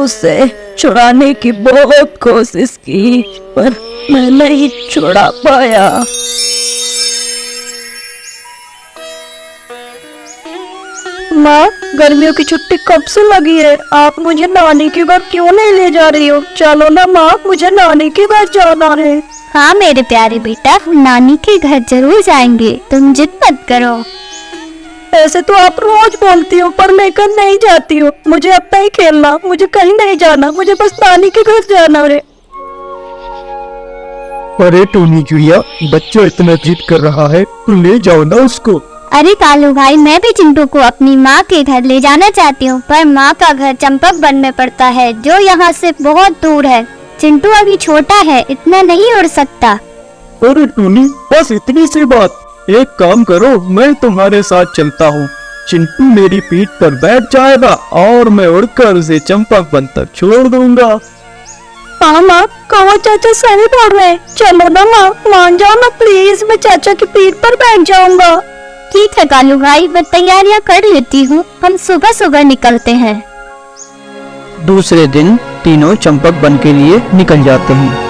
उसे छुड़ाने की बहुत कोशिश की, पर मैं नहीं छुड़ा पाया। माँ, गर्मियों की छुट्टी कब से लगी है? आप मुझे नानी के घर क्यों नहीं ले जा रही हो? चलो ना माँ, मुझे नानी के घर जाना है। हाँ मेरे प्यारे बेटा, नानी के घर जरूर जाएंगे, तुम जिद मत करो। ऐसे तो आप रोज बोलती हो, पर लेकर नहीं जाती हो। मुझे अब नहीं खेलना, मुझे कहीं नहीं जाना, मुझे बस नानी के घर जाना है। अरे टोनी चिड़िया, बच्चा इतना जिद कर रहा है तो ले जाओ ना उसको। अरे कालू भाई, मैं भी चिंटू को अपनी माँ के घर ले जाना चाहती हूँ, पर माँ का घर चंपक वन में पड़ता है, जो यहाँ से बहुत दूर है। चिंटू अभी छोटा है, इतना नहीं उड़ सकता। अरे टोनी, बस इतनी सी बात। एक काम करो, मैं तुम्हारे साथ चलता हूँ। चिंटू मेरी पीठ पर बैठ जाएगा और मैं उड़कर उसे चंपक वन तक छोड़ दूंगा। हाँ माँ, कौवा चाचा सही बोल रहे हैं। चलो ना माँ, मान जाओ ना प्लीज, मैं चाचा की पीठ पर बैठ जाऊंगा। ठीक है कालू भाई, मैं तैयारियां कर लेती हूँ, हम सुबह सुबह निकलते हैं। दूसरे दिन तीनों चंपक वन के लिए निकल जाते हैं।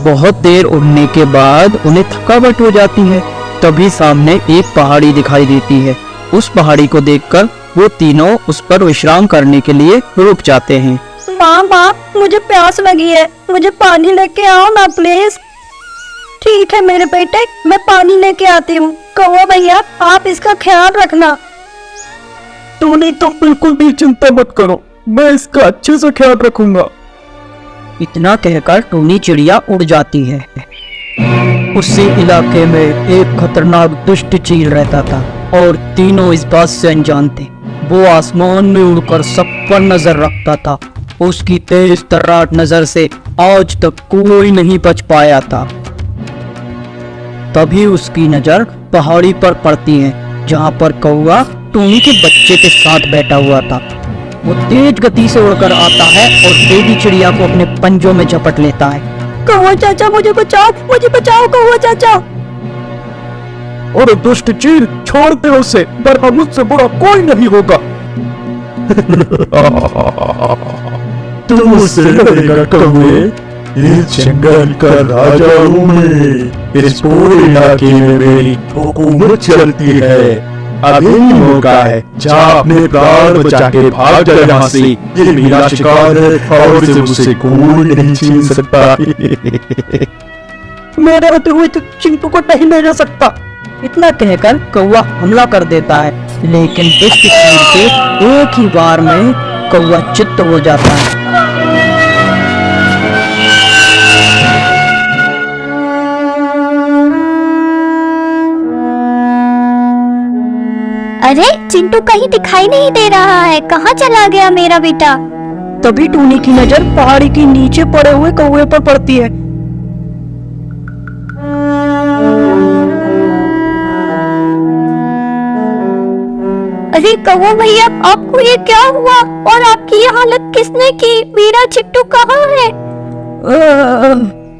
बहुत देर उड़ने के बाद उन्हें थकावट हो जाती है। तभी सामने एक पहाड़ी दिखाई देती है। उस पहाड़ी को देखकर वो तीनों उस पर विश्राम करने के लिए रुक जाते हैं। माँ, मुझे प्यास लगी है, मुझे पानी लेके आओ ना प्लीज। ठीक है मेरे बेटे, मैं पानी लेके आती हूँ। कौवा भैया, आप इसका ख्याल रखना। टोनी, तुम बिल्कुल भी चिंता मत करो, मैं इसका अच्छे से ख्याल रखूंगा। इतना कहकर टोनी चिड़िया उड़ जाती है। उसी इलाके में एक खतरनाक दुष्ट चील रहता था और तीनों इस बात से अनजान थे। वो आसमान में उड़कर सब पर नजर रखता था। उसकी तेज तर्राट नजर से आज तक कोई नहीं बच पाया था। तभी उसकी नजर पहाड़ी पर पड़ती है, जहाँ पर कौवा टोनी के बच्चे के साथ बैठा हुआ था। वो तेज गति से उड़कर आता है और बेबी चिड़िया को अपने पंजों में झपट लेता है। कौवा चाचा, मुझे बचाओ कौवा चाचा। और दुष्ट चील, छोड़ दे उसे, वरना मुझसे बुरा कोई नहीं होगा। तुम मुझसे डरेगा कौवे? इस जंगल का राजा हूँ मैं। इस पूरे इलाके में मेरी हुकूमत चलती है। अभी मौका है, जा अपने प्राण बचा के भाग जा यहाँ से। ये मेरा शिकार है और इसे मुझसे कोई नहीं छीन सकता। मेरे होते हुए तो चिंटू को नहीं ले जा सकता। इतना कहकर कौवा हमला कर देता है, लेकिन दुष्ट चील से एक ही बार में कौवा चित्त हो जाता है। अरे चिंटू कहीं दिखाई नहीं दे रहा है, कहाँ चला गया मेरा बेटा? तभी टोनी की नजर पहाड़ी के नीचे पड़े हुए कौवे पर पड़ती है। अरे कौवा भैया, आपको ये क्या हुआ और आपकी ये हालत किसने की? मेरा चिट्टू कहाँ है?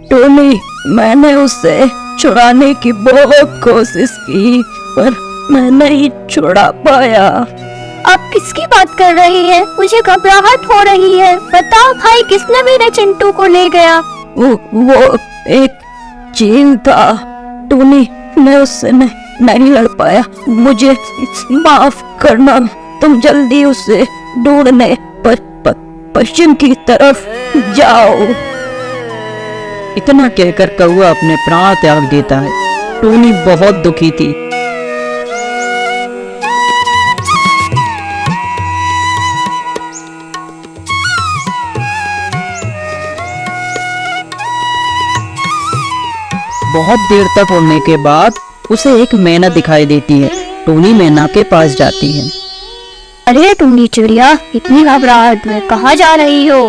टोनी, मैंने उससे छुड़ाने की बहुत कोशिश की, पर मैं नहीं छुड़ा पाया। आप किसकी बात कर रही हैं? मुझे घबराहट हो रही है। बताओ भाई, किसने मेरे चिंटू को ले गया? वो एक चील था टोनी, मैं उससे नहीं लड़ पाया। मुझे माफ करना। तुम जल्दी उसे ढूंढने पश्चिम की तरफ जाओ। इतना कहकर कौवा अपने प्राण त्याग देता है। टोनी बहुत दुखी थी। बहुत देर तक उड़ने के बाद उसे एक मैना दिखाई देती है। टोनी मैना के पास जाती है। अरे टोनी चिड़िया, इतनी घबराहट में कहाँ जा रही हो?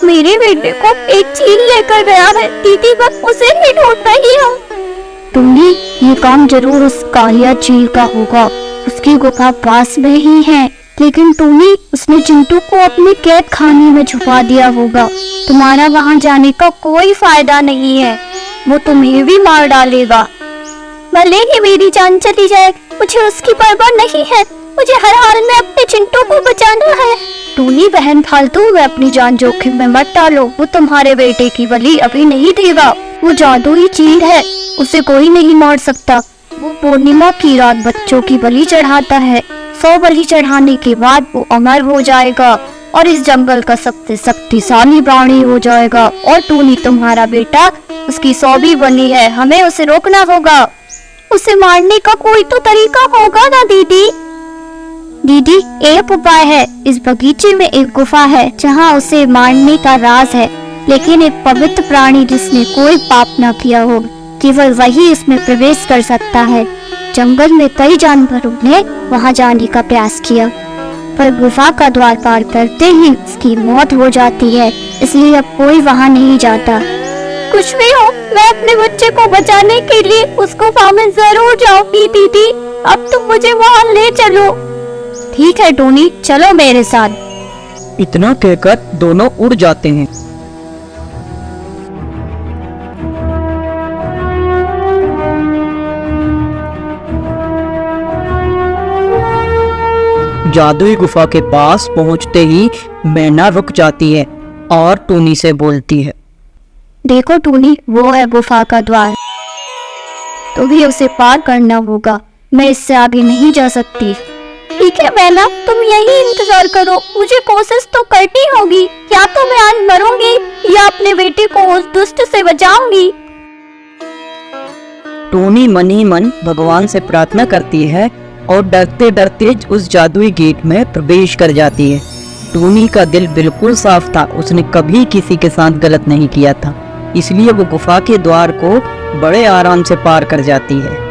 मेरे बेटे को एक चील लेकर गया है, दीदी बस उसे ही ढूंढ रही हूँ। टोनी, ये काम जरूर उस कालिया चील का होगा। उसकी गुफा पास में ही है, लेकिन टोनी, उसने चिंटू को अपने कैद खाने में छुपा दिया होगा। तुम्हारा वहाँ जाने का कोई फायदा नहीं है, वो तुम्हें भी मार डालेगा। भले ही मेरी जान चली जाए, मुझे उसकी परवाह नहीं है। मुझे हर हाल में अपने चिंटू को बचाना है। टूनी बहन, फालतू में अपनी जान जोखिम में मत डालो। वो तुम्हारे बेटे की बलि अभी नहीं देगा। वो जादुई चील है, उसे कोई नहीं मार सकता। वो पूर्णिमा की रात बच्चों की बलि चढ़ाता है। 100 बलि चढ़ाने के बाद वो अमर हो जाएगा और इस जंगल का सबसे शक्तिशाली प्राणी हो जाएगा। और टूनी तुम्हारा बेटा उसकी 100वीं बलि है, हमें उसे रोकना होगा। उसे मारने का कोई तो तरीका होगा ना दीदी? दीदी, एक उपाय है। इस बगीचे में एक गुफा है जहाँ उसे मारने का राज है, लेकिन एक पवित्र प्राणी जिसने कोई पाप न किया हो, केवल वही इसमें प्रवेश कर सकता है। जंगल में कई जानवरों ने वहाँ जाने का प्रयास किया, पर गुफा का द्वार पार करते ही उसकी मौत हो जाती है, इसलिए अब कोई वहाँ नहीं जाता। कुछ भी हो, मैं अपने बच्चे को बचाने के लिए उस गुफा में जरूर जाऊंगी दीदी। अब तुम मुझे वहाँ ले चलो। ठीक है टोनी, चलो मेरे साथ। इतना कहकर दोनों उड़ जाते हैं। जादुई गुफा के पास पहुंचते ही मैना रुक जाती है और टूनी से बोलती है, देखो टूनी, वो है गुफा का द्वार। तुम्हें उसे पार करना होगा, मैं इससे आगे नहीं जा सकती। ठीक है मैना, तुम यही इंतजार करो। मुझे कोशिश तो करनी होगी। या तो मैं आज मरूंगी या अपने बेटे को उस दुष्ट से बचाऊंगी। टूनी मन ही मन भगवान से प्रार्थना करती है और डरते डरते उस जादुई गेट में प्रवेश कर जाती है। टूनी का दिल बिल्कुल साफ था, उसने कभी किसी के साथ गलत नहीं किया था, इसलिए वो गुफा के द्वार को बड़े आराम से पार कर जाती है।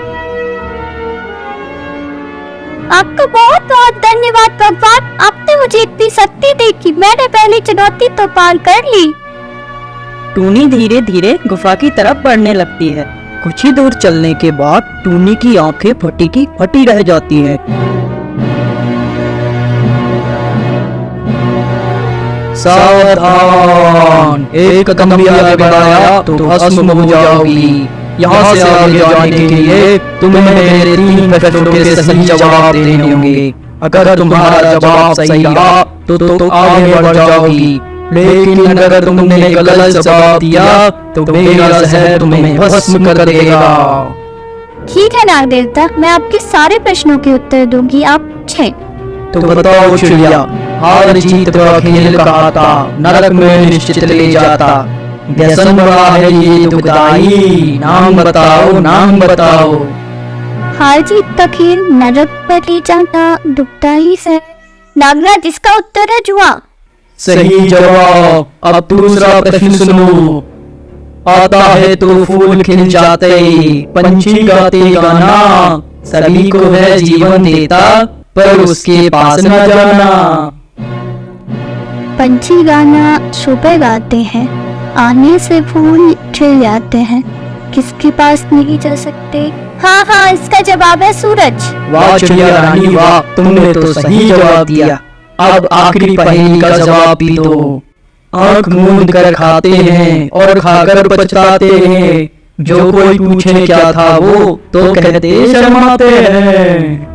आपका बहुत बहुत धन्यवाद भगवान, आपने मुझे इतनी शक्ति दी कि मैंने पहली चुनौती तो पार कर ली। टूनी धीरे धीरे गुफा की तरफ बढ़ने लगती है। कुछ ही दूर चलने के बाद टूनी की आंखें फटी की फटी रह जाती है। सावधान, एक कदम भी आगे बढ़ाया तो भस्म हो जाओगी। यहाँ से आगे जाने के लिए तुम्हें मेरे 3 प्रश्नों के सही जवाब देने होंगे। अगर तुम्हारा जवाब सही रहा तो आगे बढ़ जाओगी, लेकिन अगर तुमने गलत जवाब दिया तो मेरा जहर तुम्हें भस्म कर देगा। ठीक है नाग देवता, मैं आपके सारे प्रश्नों के उत्तर दूंगी। आप छे तो बताओ चिड़िया, हार जीत का खेल कहता, नरक में निश्चित ले जाता। व्यसन बड़ा है ये दुखदाई, नाम बताओ नाम बताओ। हार जीत का खेल नरक पर ले जाता दुखदाई से। नागराज, इसका उत्तर है जुआ। सही जवाब। अब दूसरा प्रश्न सुनो। आता है तो फूल खिल जाते, पंछी गाते गाना, सभी को है जीवन देता, पर उसके पास न जाना। पंछी गाना सुबह गाते हैं, आने से फूल खिल जाते हैं, किसके पास नहीं जा सकते? हाँ हाँ, इसका जवाब है सूरज। वाह चिड़िया रानी वाह, तुमने तो सही जवाब दिया। अब आखिरी पहेली का जवाब भी दो। आंख मूंद कर खाते हैं और खाकर पछताते हैं, जो कोई पूछे क्या था वो तो कहते शर्माते हैं।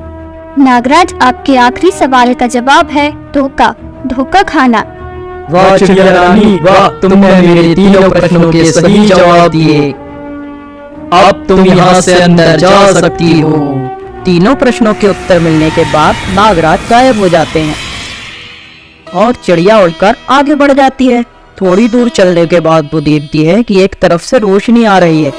नागराज, आपके आखिरी सवाल का जवाब है धोखा। धोखा खाना। वाह चिड़िया रानी वाह, तुमने मेरे 3 प्रश्नों के सही जवाब दिए। अब तुम यहाँ से अंदर जा सकती हो। 3 प्रश्नों के उत्तर मिलने के बाद नागराज गायब हो जाते हैं और चिड़िया उड़कर आगे बढ़ जाती है। थोड़ी दूर चलने के बाद वो देखती है कि एक तरफ से रोशनी आ रही है।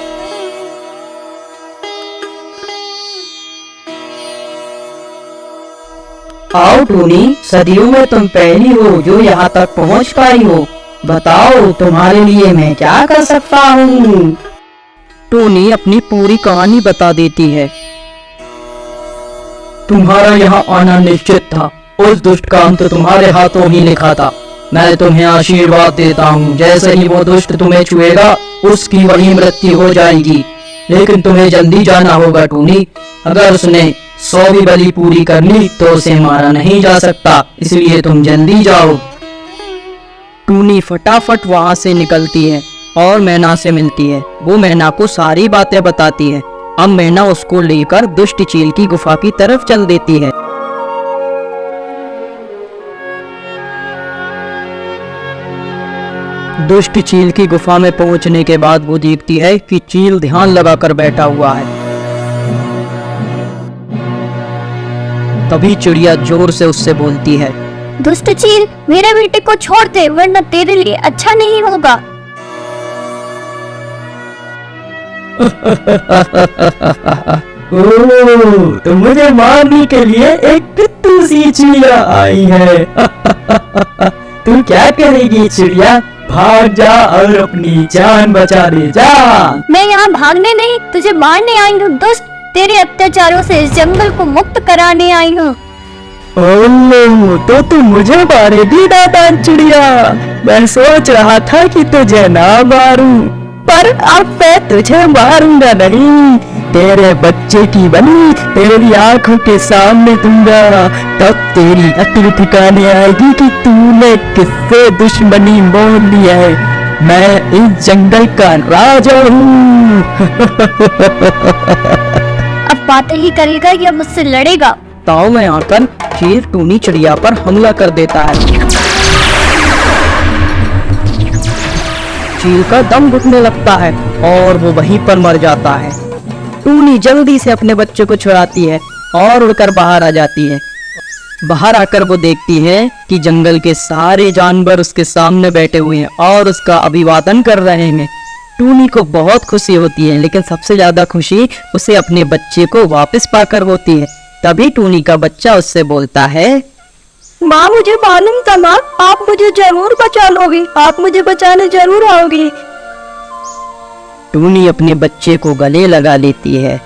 आओ टूनी, सदियों में तुम पहली हो जो यहाँ तक पहुँच पाई हो। बताओ तुम्हारे लिए मैं क्या कर सकता हूँ। टूनी अपनी पूरी कहानी बता देती है। तुम्हारा यहाँ आना निश्चित था, उस दुष्ट का अंत तुम्हारे हाथों ही लिखा था। मैं तुम्हें आशीर्वाद देता हूँ, जैसे ही वो दुष्ट तुम्हें छुएगा उसकी वही मृत्यु हो जाएगी। लेकिन तुम्हें जल्दी जाना होगा टूनी, अगर उसने 100वीं बलि पूरी कर ली तो उसे मारा नहीं जा सकता, इसलिए तुम जल्दी जाओ। टूनी फटाफट वहाँ से निकलती है और मैना से मिलती है। वो मैना को सारी बातें बताती है अब मैना उसको लेकर दुष्ट चील की गुफा की तरफ चल देती है। दुष्ट चील की गुफा में पहुंचने के बाद वो देखती है कि चील ध्यान लगाकर बैठा हुआ है। तभी चिड़िया जोर से उससे बोलती है, दुष्ट चील, मेरे बेटे को छोड़ दे, वरना तेरे लिए अच्छा नहीं होगा। ओह, तो मुझे मारने के लिए एक पिट्टू सी चिड़िया आई है। तू क्या करेगी चिड़िया? भाग जा और अपनी जान बचा ले जा। मैं यहाँ भागने नहीं, तुझे मारने आई हूँ दुष्ट। तेरे अत्याचारों से इस जंगल को मुक्त कराने आई हूँ। ओह, तो तू मुझे मारेगी नादान चिड़िया? मैं सोच रहा था कि तुझे ना मारूं, पर अब मैं तुझे मारूंगा नहीं। तेरे बच्चे की बनी तेरी आंखों के सामने दूंगा, तब तेरी अक्ल ठिकाने आएगी कि तूने किससे दुश्मनी मोल ली है। मैं इस जंगल का राजा हूँ। अब बातें ही करेगा या मुझसे लड़ेगा? ताव में आकर चील टूनी चिड़िया पर हमला कर देता है। चील का दम घुटने लगता है और वो वहीं पर मर जाता है। टूनी जल्दी से अपने बच्चे को छुड़ाती है और उड़कर बाहर आ जाती है। बाहर आकर वो देखती है कि जंगल के सारे जानवर उसके सामने बैठे हुए हैं और उसका अभिवादन कर रहे हैं। टूनी को बहुत खुशी होती है, लेकिन सबसे ज्यादा खुशी उसे अपने बच्चे को वापस पाकर होती है। तभी टूनी का बच्चा उससे बोलता है, माँ, मुझे मालूम था माँ, आप मुझे जरूर बचा लोगी, आप मुझे बचाने जरूर आओगी। टूनी अपने बच्चे को गले लगा लेती है।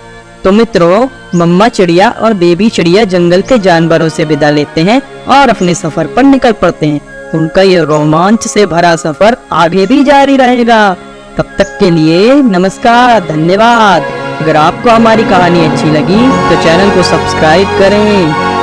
तो मित्रों, मम्मा चिड़िया और बेबी चिड़िया जंगल के जानवरों से विदा लेते हैं और अपने सफर पर निकल पड़ते हैं। उनका ये रोमांच से भरा सफर आगे भी जारी रहेगा। तब तक के लिए नमस्कार, धन्यवाद। अगर आपको हमारी कहानी अच्छी लगी तो चैनल को सब्सक्राइब करें।